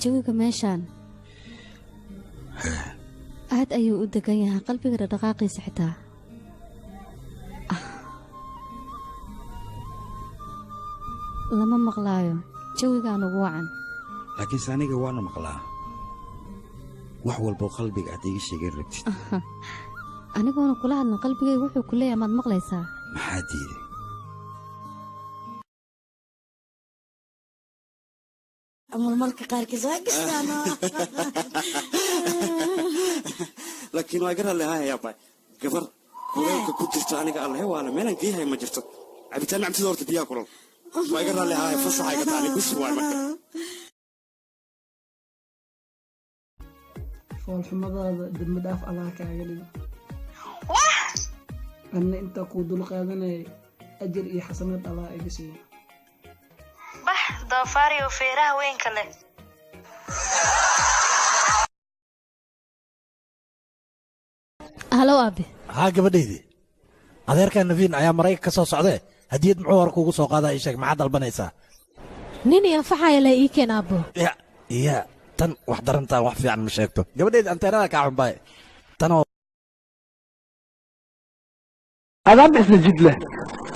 jawiga meeshaan aad ayuu u degan yahay qalbiga dhaqaaqiisa xitaa lama maqlaayo jawigaan ugu wacan laakiin saaniga waana maqlaa wax walba qalbiga aad iga sheegay rabtid anigoona kula hadlan qalbigayga wuxuu ku leeyahay maad maqlaysaa maxaa diiday marmarka qaarkiis waa gastaano laakiin waa garan lahaa yaabay gabar kuleelka ku jirto aniga allahe waala meelan geeyahay ma jirto cabitaan nacmtida horta biyaa kulal waa garan lahaa fasaxayga taani kus waa marka foolxumadaada dibma dhaaf allah kaaga dhigo anna intaa kuu dul qaadanaya ajar iyo xasanaad allah iga siiyo bax doofaariyo feeraha weynka leh halow aabe haa gabadhaydii adeerkaa nafiin ayaa marayka ka soo socdee hadiyad muxuu hor kuugu soo qaadaa ii sheeg maxaad dalbanaysaa nin anfaxaya le ii keen aabbo ya tan wax darantaa wax fiican ma sheegto gabadhaydii anteenada kaa xunbaaye tanoo أضرب اسم جدله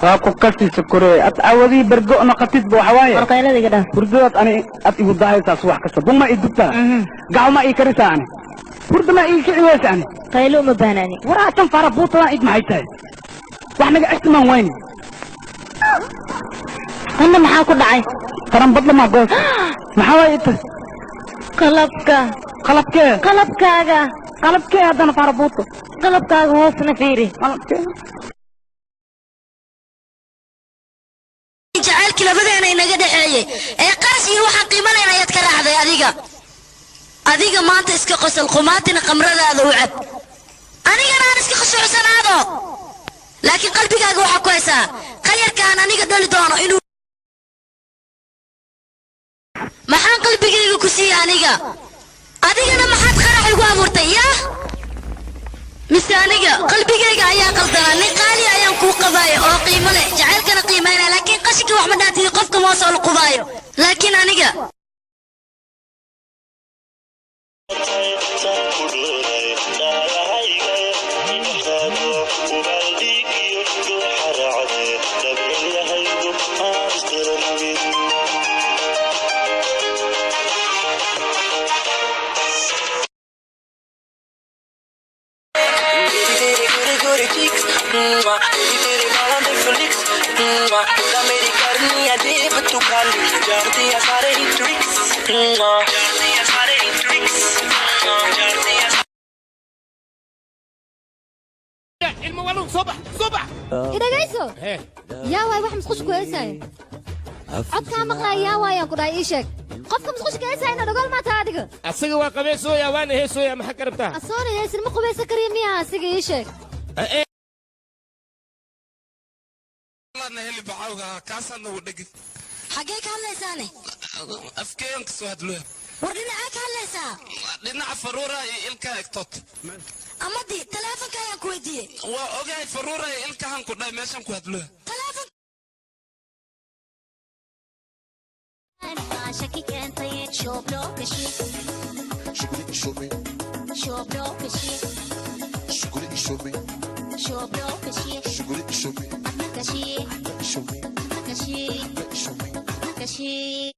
فاكو كسي سكري أتعودي برجو أنا قتيت بوحواي warqaylada iga dhaaf برجوت أنا أتيجي ضاهي تسوح كسر بما يدبتا قاو ما يكرساني برد ما يكعويس أنا qaylo uma baahnani ورا كم فار بوطلا إيد معيتاي وإحنا قعدت من وين anna maxaa ku dhacay ترى بدل ما قلت محاويت qalabka qalabkaaga haddana fara buuto qalabkaaga hoosna fiiri jacaylkii labadeena inaga dhaxeeyey ee qaas iyo waxaan qiimo lahayn ayaad ka raacday adiga maanta iska qosol qumaatina qamradaada u cab anigana aan iska khushuucsanaado laakiin qalbigaaga waxaa ku haysaa khayarkaan aniga dhali doono inuu maxaan qalbigayga ku siiyey aniga adigana maxaad qarax igu abuurtay yaa mise aniga qalbigayga ayaa qaldanaa nin qaali ayaan kuu qabaayo oo qiimo leh jacaylkana qiimaynaa laakiin qashinka wax ma dhaantidi qofka moo soo luqubaayo laakiin aniga الموالون صبح idhagayso yaa waay wax musqusha ku heesaayo codkaa maqlaa yaa waayaan ku dhahay ii sheeg qofka musqusha ka heesaayna dhogol maata adiga asaga waa qabeysooya waana heesooya maxaa ka rabtaa asoona heesin ma qubaysan kariya miyaa asiga ii sheeg xaggee ka hadlaysaane afkeeyan kasoo hadlooya war dhinacaa ka hadlaysaa dhinaca faruura iyo ilka egtood amadii taleefonka ayaan ku weydiiyey waa ogahay faruura iyo ilkahan ku dhahay meeshan ku hadlooya شغلي